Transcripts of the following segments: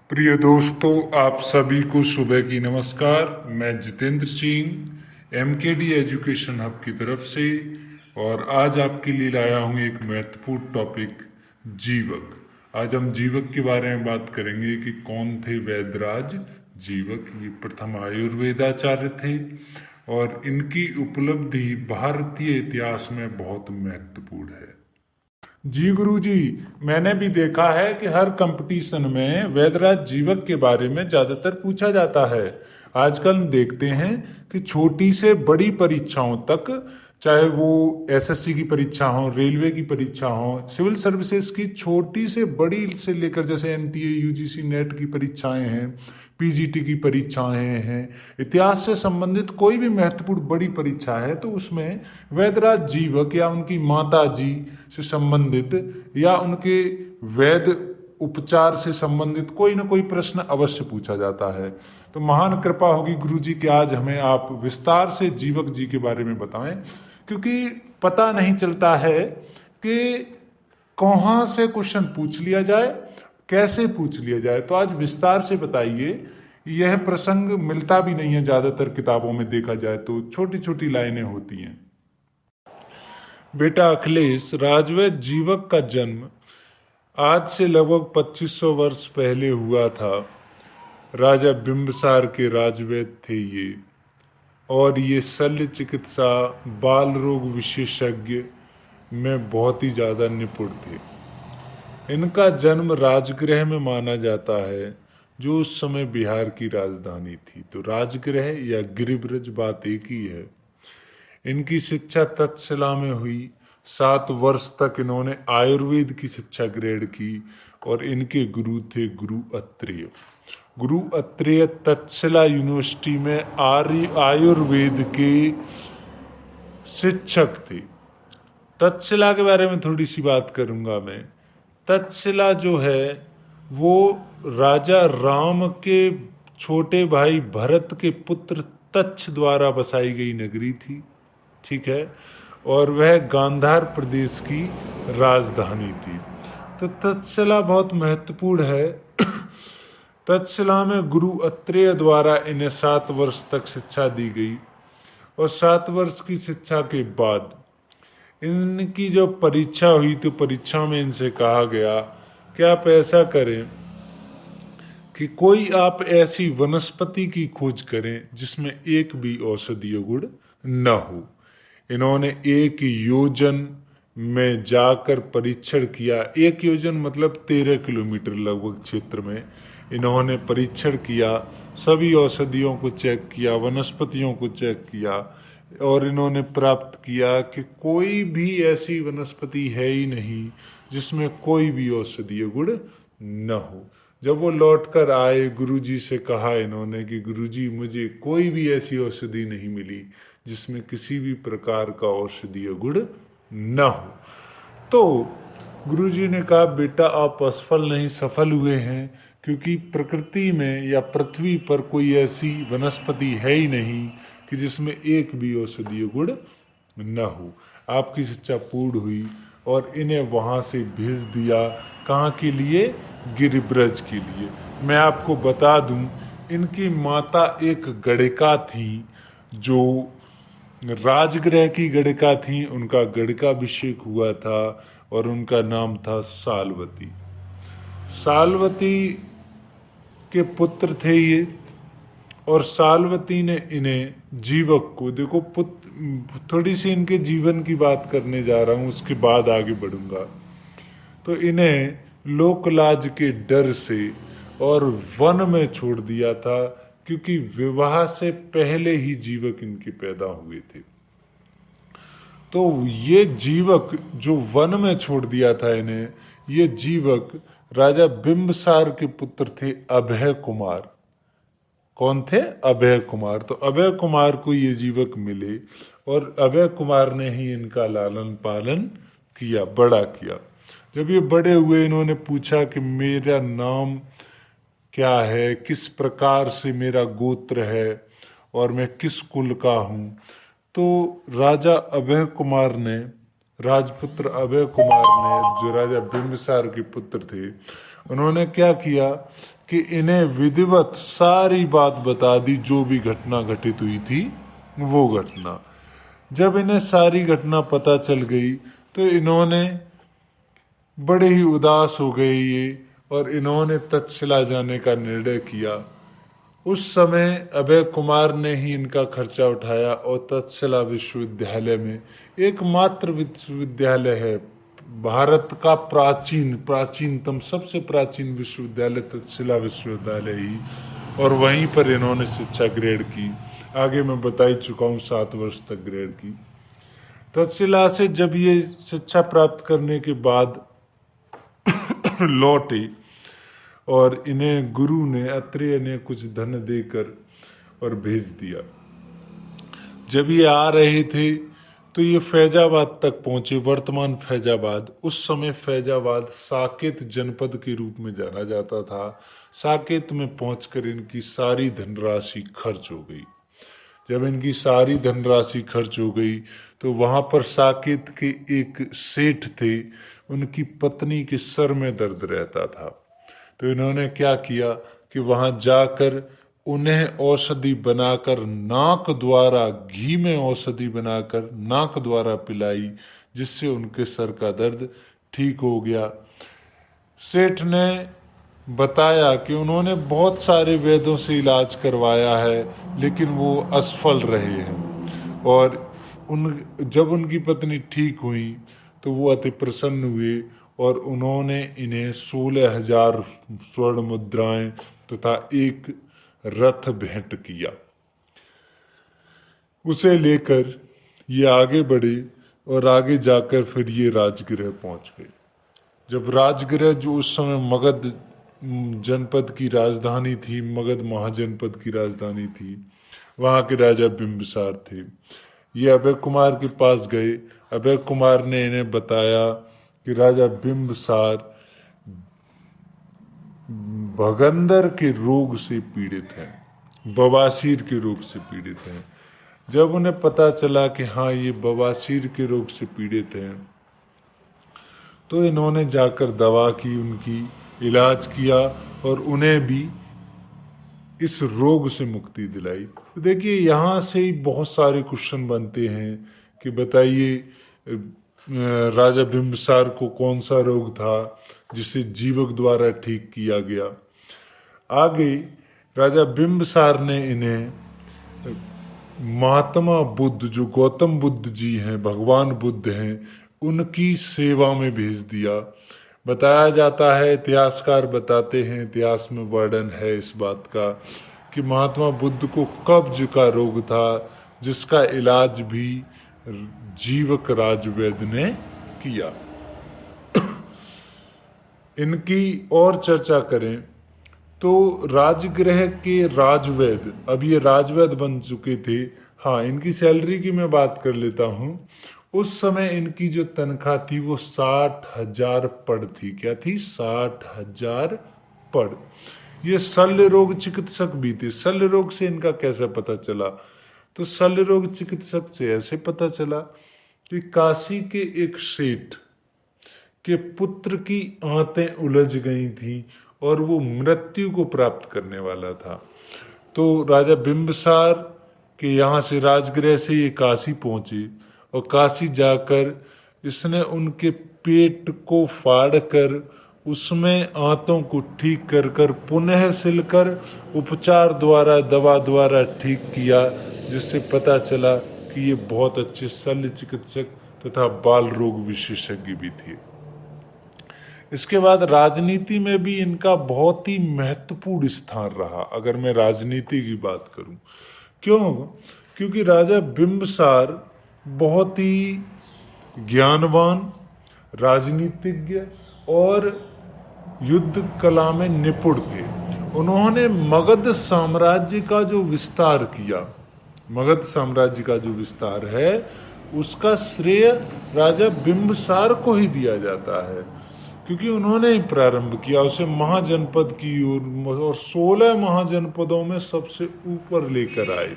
प्रिय दोस्तों, आप सभी को सुबह की नमस्कार। मैं Jitendra Singh MKD education hub की तरफ से, और आज आपके लिए लाया हूं एक महत्वपूर्ण टॉपिक, जीवक। आज हम जीवक के बारे में बात करेंगे कि कौन थे वैदराज जीवक। ये प्रथम आयुर्वेदाचार्य थे और इनकी उपलब्धि भारतीय इतिहास में बहुत महत्वपूर्ण है। जी गुरुजी, मैंने भी देखा है कि हर कंपटीशन में वैदराज जीवक के बारे में ज्यादातर पूछा जाता है। आजकल हम देखते हैं कि छोटी से बड़ी परीक्षाओं तक, चाहे वो एसएससी की परीक्षा हो, रेलवे की परीक्षा हो, सिविल सर्विसेज की छोटी से बड़ी से लेकर, जैसे एनटीए, यूजीसी, नेट की परीक्षाएं हैं, पीजीटी की परीक्षाएं हैं, इतिहास से संबंधित कोई भी महत्वपूर्ण बड़ी परीक्षा है तो उसमें वैदराज जीवक या उनकी माता जी से संबंधित या उनके वैद उपचार से संबंधित कोई ना कोई प्रश्न अवश्य पूछा जाता है। तो महान कृपा होगी गुरुजी कि आज हमें आप विस्तार से जीवक जी के बारे में बताएं, क्योंकि पता नहीं चलता है कि कहाँ से क्वेश्चन पूछ लिया जाए, कैसे पूछ लिया जाए। तो आज विस्तार से बताइए। यह प्रसंग मिलता भी नहीं है, ज्यादातर किताबों में देखा जाए तो छोटी छोटी लाइनें होती हैं। बेटा अखिलेश, राजवैद जीवक का जन्म आज से लगभग 2500 वर्ष पहले हुआ था। राजा बिंबिसार के राजवैद थे ये, और ये शल्य चिकित्सा, बाल रोग विशेषज्ञ में बहुत ही ज़्यादा निपुण थे। इनका जन्म राजगृह में माना जाता है, जो उस समय बिहार की राजधानी थी। तो राजगृह या गिरिब्रज बात एक ही है। इनकी शिक्षा तक्षशिला में हुई। 7 वर्ष तक इन्होंने आयुर्वेद की शिक्षा ग्रहण की, और इनके गुरु थे गुरु अत्रेय। गुरु अत्रेय तक्षशिला यूनिवर्सिटी में आयुर्वेद के शिक्षक थे। तक्षशिला के बारे में थोड़ी सी बात करूंगा मैं। तक्षशिला जो है वो राजा राम के छोटे भाई भरत के पुत्र तक्ष द्वारा बसाई गई नगरी थी, ठीक है, और वह गांधार प्रदेश की राजधानी थी। तो तक्षशिला बहुत महत्वपूर्ण है। तक्षशिला में गुरु अत्रेय द्वारा इन्हें 7 वर्ष तक शिक्षा दी गई, और 7 वर्ष की शिक्षा के बाद इनकी जो परीक्षा हुई तो परीक्षा में इनसे कहा गया कि आप ऐसा करें कि कोई आप ऐसी वनस्पति की खोज करें जिसमें एक भी औषधीय गुण न हो। इन्होंने 1 योजन में जाकर परीक्षण किया। 1 योजन मतलब 13 किलोमीटर लगभग क्षेत्र में इन्होंने परीक्षण किया, सभी औषधियों को चेक किया, वनस्पतियों को चेक किया, और इन्होंने प्राप्त किया कि कोई भी ऐसी वनस्पति है ही नहीं जिसमें कोई भी औषधीय गुण न हो। जब वो लौट कर आए, गुरुजी से कहा इन्होंने कि गुरुजी, मुझे कोई भी ऐसी औषधि नहीं मिली जिसमें किसी भी प्रकार का औषधीय गुण न हो। तो गुरुजी ने कहा, बेटा आप असफल नहीं सफल हुए हैं, क्योंकि प्रकृति में या पृथ्वी पर कोई ऐसी वनस्पति है ही नहीं कि जिसमें एक भी औषधीय गुण न हो। आपकी शिक्षा पूर्ण हुई और इन्हें वहां से भेज दिया। कहाँ के लिए? गिरिब्रज के लिए। मैं आपको बता दूं, इनकी माता एक गणिका थी, जो राजगृह की गणिका थी। उनका गणिकाभिषेक हुआ था और उनका नाम था सालवती। सालवती के पुत्र थे ये, और सालवती ने इन्हें जीवक को, देखो थोड़ी सी इनके जीवन की बात करने जा रहा हूं, उसके बाद आगे बढ़ूंगा। तो इन्हें लोकलाज के डर से और वन में छोड़ दिया था, क्योंकि विवाह से पहले ही जीवक इनके पैदा हुए थे। तो ये जीवक जो वन में छोड़ दिया था इन्हें, ये जीवक राजा बिंबिसार के पुत्र थे, अभय कुमार। कौन थे? अभय कुमार। तो अभय कुमार को ये जीवक मिले, और अभय कुमार ने ही इनका लालन पालन किया, बड़ा किया। जब ये बड़े हुए, इन्होंने पूछा कि मेरा नाम क्या है, किस प्रकार से मेरा गोत्र है, और मैं किस कुल का हूं। तो राजा अभय कुमार ने, राजपुत्र अभय कुमार ने, जो राजा बिंबिसार के पुत्र थे, उन्होंने क्या किया कि इन्हें विधिवत सारी बात बता दी, जो भी घटना घटित हुई थी वो घटना। जब इन्हें सारी घटना पता चल गई तो इन्होंने बड़े ही उदास हो गए ये, और इन्होंने तक्षशिला जाने का निर्णय किया। उस समय अभय कुमार ने ही इनका खर्चा उठाया और तक्षशिला विश्वविद्यालय में, एकमात्र विश्वविद्यालय है भारत का प्राचीनतम सबसे प्राचीन विश्वविद्यालय तक्षशिला विश्वविद्यालय ही, और वहीं पर इन्होंने शिक्षा ग्रहण की। आगे मैं बता ही चुका हूँ, 7 वर्ष तक ग्रहण की। तक्षशिला से जब ये शिक्षा प्राप्त करने के बाद लौटे और इन्हें गुरु ने, अत्रेय ने कुछ धन देकर और भेज दिया। जब ये आ रहे थे तो ये फैजाबाद तक पहुंचे, वर्तमान फैजाबाद। उस समय फैजाबाद साकेत जनपद के रूप में जाना जाता था। साकेत में पहुंचकर इनकी सारी धनराशि खर्च हो गई। जब इनकी सारी धनराशि खर्च हो गई तो वहां पर साकेत के एक सेठ थे, उनकी पत्नी के सर में दर्द रहता था। तो इन्होंने क्या किया कि वहां जाकर उन्हें औषधि बनाकर नाक द्वारा, घी में औषधि बनाकर नाक द्वारा पिलाई, जिससे उनके सर का दर्द ठीक हो गया। सेठ ने बताया कि उन्होंने बहुत सारे वैद्यों से इलाज करवाया है, लेकिन वो असफल रहे हैं। और जब उनकी पत्नी ठीक हुई तो वो अति प्रसन्न हुए और उन्होंने इन्हें 16,000 स्वर्ण मुद्राएं तथा एक रथ भेंट किया। उसे लेकर ये आगे बढ़े और आगे जाकर फिर ये राजगृह पहुंच गए। जब राजगृह, जो उस समय मगध जनपद की राजधानी थी, मगध महाजनपद की राजधानी थी, वहां के राजा बिंबिसार थे। ये अभय कुमार के पास गए। अभय कुमार ने इन्हें बताया कि राजा बिंबिसार भगंदर के रोग से पीड़ित हैं, बवासीर के रोग से पीड़ित हैं। जब उन्हें पता चला कि हाँ ये बवासीर के रोग से पीड़ित हैं, तो इन्होंने जाकर दवा की, उनकी इलाज किया और उन्हें भी इस रोग से मुक्ति दिलाई। तो देखिए, यहाँ से ही बहुत सारे क्वेश्चन बनते हैं कि बताइए राजा बिंबिसार को कौन सा रोग था जिसे जीवक द्वारा ठीक किया गया। आगे राजा बिंबिसार ने इन्हें महात्मा बुद्ध, जो गौतम बुद्ध जी हैं, भगवान बुद्ध हैं, उनकी सेवा में भेज दिया। बताया जाता है, इतिहासकार बताते हैं, इतिहास में वर्णन है इस बात का कि महात्मा बुद्ध को कब्ज का रोग था, जिसका इलाज भी जीवक राजवैद्य ने किया। इनकी और चर्चा करें तो राजगृह के राजवैद्य, अब ये राजवैद्य बन चुके थे। हाँ, इनकी सैलरी की मैं बात कर लेता हूँ। उस समय इनकी जो तनख्वाह थी वो 60,000 पड़ थी। क्या थी? 60,000 पड़। ये शल्य रोग चिकित्सक भी थे। शल्य रोग से इनका कैसे पता चला? तो शल्य रोग चिकित्सक से ऐसे पता चला कि काशी के एक सेठ के पुत्र की आंतें उलझ गई थी और वो मृत्यु को प्राप्त करने वाला था। तो राजा बिंबिसार के यहाँ से, राजगृह से ये काशी पहुंचे और काशी जाकर इसने उनके पेट को फाड़ कर उसमें आंतों को ठीक कर कर पुनः सिलकर उपचार द्वारा, दवा द्वारा ठीक किया, जिससे पता चला कि ये बहुत अच्छे शल्य चिकित्सक तथा बाल रोग विशेषज्ञ भी थे। इसके बाद राजनीति में भी इनका बहुत ही महत्वपूर्ण स्थान रहा। अगर मैं राजनीति की बात करूं, क्यों? क्योंकि राजा बिंबिसार बहुत ही ज्ञानवान, राजनीतिज्ञ और युद्ध कला में निपुण थे। उन्होंने मगध साम्राज्य का जो विस्तार किया, मगध साम्राज्य का जो विस्तार है, उसका श्रेय राजा बिंबिसार को ही दिया जाता है, क्योंकि उन्होंने ही प्रारंभ किया उसे महाजनपद की ओर, और 16 महाजनपदों में सबसे ऊपर लेकर आए।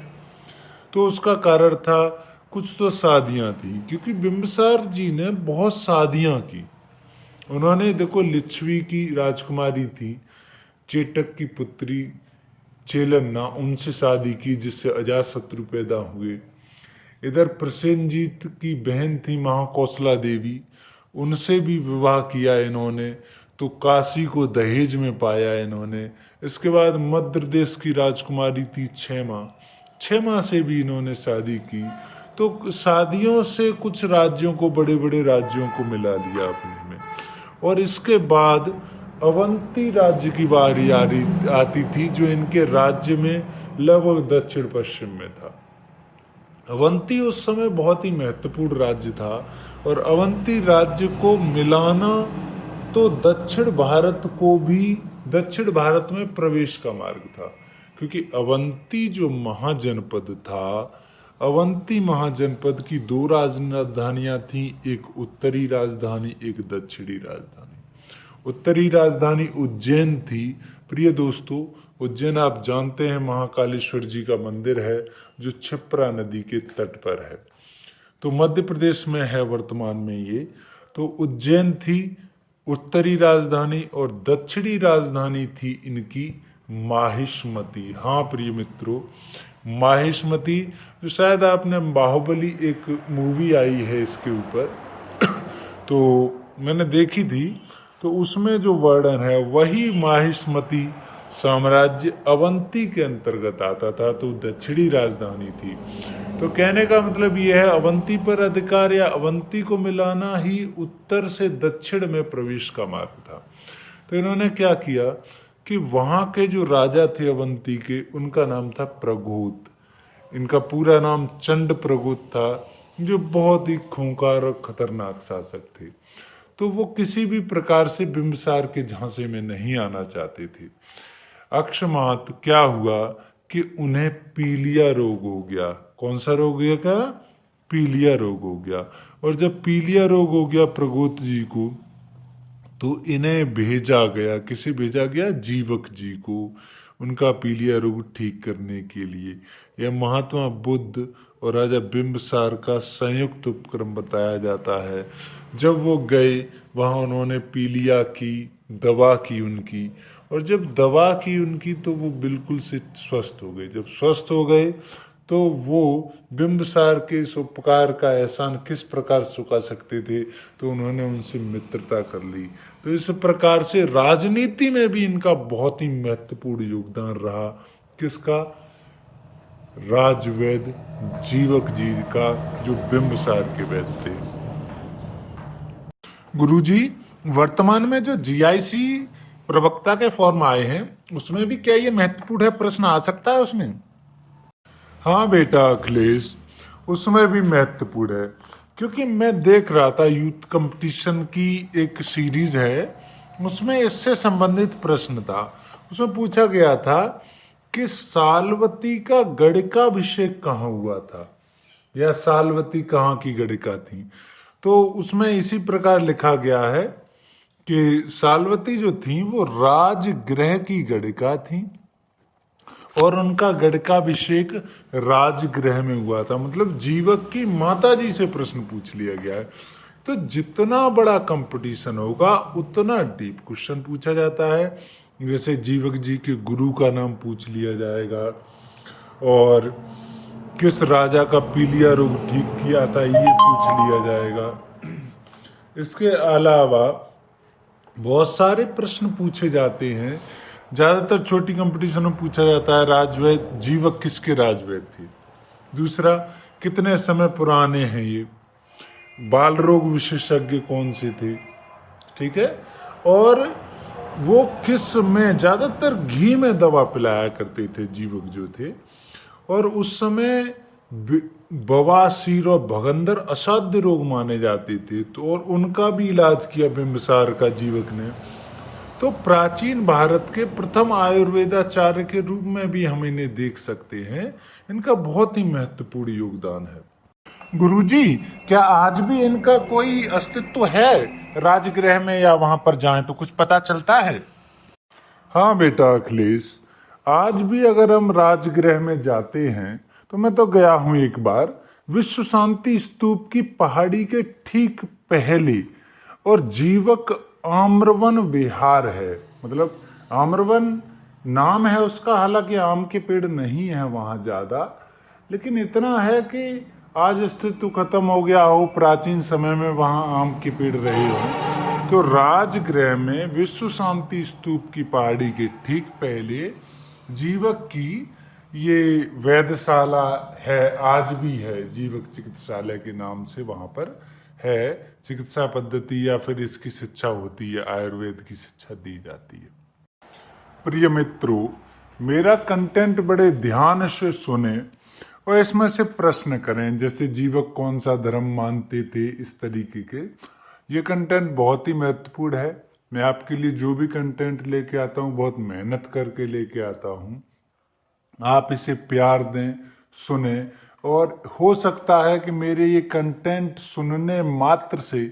तो उसका कारण था, कुछ तो शादियां थी, क्योंकि बिंबिसार जी ने बहुत शादियां की। उन्होंने, देखो, लिच्छवी की राजकुमारी थी, चेटक की पुत्री चेलन्ना, उनसे शादी की, जिससे अजातशत्रु पैदा हुए। इधर प्रसेनजीत की बहन थी महाकौशला देवी, उनसे भी विवाह किया इन्होंने, तो काशी को दहेज में पाया इन्होंने। इसके बाद मध्य प्रदेश की राजकुमारी थी क्षेमा से भी इन्होंने शादी की। तो शादियों से कुछ राज्यों को, बड़े बड़े राज्यों को मिला लिया अपने में। और इसके बाद अवंती राज्य की बारी आती थी, जो इनके राज्य में लगभग दक्षिण पश्चिम में था। अवंती उस समय बहुत ही महत्वपूर्ण राज्य था, और अवंती राज्य को मिलाना तो दक्षिण भारत में प्रवेश का मार्ग था, क्योंकि अवंती जो महाजनपद था, अवंती महाजनपद की 2 राजधानियां थी, एक उत्तरी राजधानी, एक दक्षिणी राजधानी। उत्तरी राजधानी उज्जैन थी। प्रिय दोस्तों, उज्जैन आप जानते हैं महाकालेश्वर जी का मंदिर है, जो क्षिप्रा नदी के तट पर है। तो मध्य प्रदेश में है वर्तमान में ये। तो उज्जैन थी उत्तरी राजधानी, और दक्षिणी राजधानी थी इनकी माहिष्मती। हाँ प्रिय मित्रों, माहिष्मती, जो शायद आपने बाहुबली एक मूवी आई है इसके ऊपर तो मैंने देखी थी, तो उसमें जो वर्णन है वही माहिष्मती साम्राज्य अवंती के अंतर्गत आता था, तो दक्षिणी राजधानी थी। तो कहने का मतलब यह है, अवंती पर अधिकार या अवंती को मिलाना ही उत्तर से दक्षिण में प्रवेश का मार्ग था। तो इन्होंने क्या किया कि वहां के जो राजा थे अवंती के, उनका नाम था प्रगोत। इनका पूरा नाम चंड प्रगोत था, जो बहुत ही खूंखार और खतरनाक शासक थे। तो वो किसी भी प्रकार से बिंबिसार के झांसे में नहीं आना चाहते थे। अक्षमात क्या हुआ कि उन्हें पीलिया रोग हो गया। कौन सा रोग हो गया? पीलिया रोग हो गया। और जब पीलिया रोग हो गया प्रगोत जी को, तो इन्हें भेजा गया, किसे भेजा गया? जीवक जी को, उनका पीलिया रोग ठीक करने के लिए। यह महात्मा बुद्ध और राजा बिंबिसार का संयुक्त उपक्रम बताया जाता है। जब वो गए वहां, उन्होंने पीलिया की दवा की उनकी, और जब दवा की उनकी तो वो बिल्कुल से स्वस्थ हो गए। जब स्वस्थ हो गए तो वो बिंबिसार के इस उपकार का एहसान किस प्रकार चुका सकते थे, तो उन्होंने उनसे मित्रता कर ली। तो इस प्रकार से राजनीति में भी इनका बहुत ही महत्वपूर्ण योगदान रहा। किसका? राजवैद्य जीवक जी का, जो बिंबिसार के वैद्य थे। गुरुजी, वर्तमान में जो जीआईसी प्रवक्ता के फॉर्म आए हैं, उसमें भी क्या ये महत्वपूर्ण है? प्रश्न आ सकता है उसमें? हाँ बेटा अखिलेश, उसमें भी महत्वपूर्ण है, क्योंकि मैं देख रहा था यूथ कंपटीशन की एक सीरीज है, उसमें इससे संबंधित प्रश्न था। उसमें पूछा गया था कि सालवती का गणिकाभिषेक कहाँ हुआ था, या सालवती कहाँ की गणिका थी। तो उसमें इसी प्रकार लिखा गया है कि सालवती जो थी वो राजगृह की गणिका थी, और उनका गणिकाभिषेक राजगृह में हुआ था। मतलब जीवक की माता जी से प्रश्न पूछ लिया गया है। तो जितना बड़ा कंपटीशन होगा उतना डीप क्वेश्चन पूछा जाता है। जैसे जीवक जी के गुरु का नाम पूछ लिया जाएगा, और किस राजा का पीलिया रोग ठीक किया था ये पूछ लिया जाएगा। इसके अलावा बहुत सारे प्रश्न पूछे जाते हैं। ज्यादातर छोटी कंपटीशन में पूछा जाता है राजवैद्य जीवक किसके राजवैद्य थे। दूसरा, कितने समय पुराने हैं ये, बाल रोग विशेषज्ञ कौन से थे, ठीक है, और वो किस में, ज्यादातर घी में दवा पिलाया करते थे जीवक जो थे, और उस समय बवासीर और भगंदर असाध्य रोग माने जाते थे, तो और उनका भी इलाज किया बिंबिसार का जीवक ने। तो प्राचीन भारत के प्रथम आयुर्वेदाचार्य के रूप में भी हम इन्हें देख सकते हैं। इनका बहुत ही महत्वपूर्ण योगदान है। गुरुजी, क्या आज भी इनका कोई अस्तित्व है राजगृह में, या वहां पर जाएं तो कुछ पता चलता है? हाँ बेटा अखिलेश, आज भी अगर हम राजगृह में जाते हैं, तो मैं तो गया हूं एक बार, विश्व शांति स्तूप की पहाड़ी के ठीक पहले और जीवक आम्रवन विहार है। मतलब आम्रवन नाम है उसका, हालांकि आम के पेड़ नहीं है वहां ज्यादा, लेकिन इतना है कि आज अस्तित्व खत्म हो गया हो, प्राचीन समय में वहां आम के पेड़ रहे हो। तो राजगृह में विश्व शांति स्तूप की पहाड़ी के ठीक पहले जीवक की ये वैधशाला है, आज भी है, जीवक चिकित्सालय के नाम से वहां पर है। चिकित्सा पद्धति या फिर इसकी शिक्षा होती है, आयुर्वेद की शिक्षा दी जाती है। प्रिय मित्रों, मेरा कंटेंट बड़े ध्यान से सुने और इसमें से प्रश्न करें, जैसे जीवक कौन सा धर्म मानते थे, इस तरीके के। ये कंटेंट बहुत ही महत्वपूर्ण है। मैं आपके लिए जो भी कंटेंट लेके आता हूँ बहुत मेहनत करके लेके आता हूँ। आप इसे प्यार दें, सुने, और हो सकता है कि मेरे ये कंटेंट सुनने मात्र से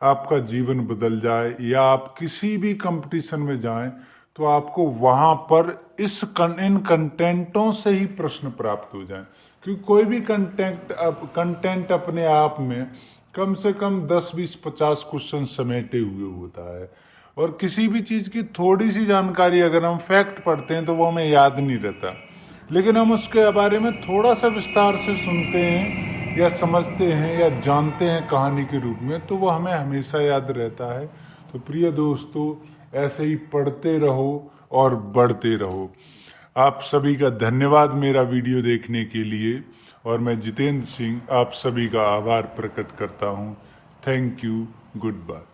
आपका जीवन बदल जाए, या आप किसी भी कंपटीशन में जाएं तो आपको वहां पर इन कंटेंटों से ही प्रश्न प्राप्त हो जाएं। क्योंकि कोई भी कंटेंट अपने आप में कम से कम 10, 20, 50 क्वेश्चन समेटे हुए होता है, और किसी भी चीज की थोड़ी सी जानकारी अगर हम फैक्ट पढ़ते हैं तो वो हमें याद नहीं रहता, लेकिन हम उसके बारे में थोड़ा सा विस्तार से सुनते हैं या समझते हैं या जानते हैं कहानी के रूप में, तो वो हमें हमेशा याद रहता है। तो प्रिय दोस्तों, ऐसे ही पढ़ते रहो और बढ़ते रहो। आप सभी का धन्यवाद मेरा वीडियो देखने के लिए, और मैं जितेंद्र सिंह आप सभी का आभार प्रकट करता हूँ। Thank you, good bye.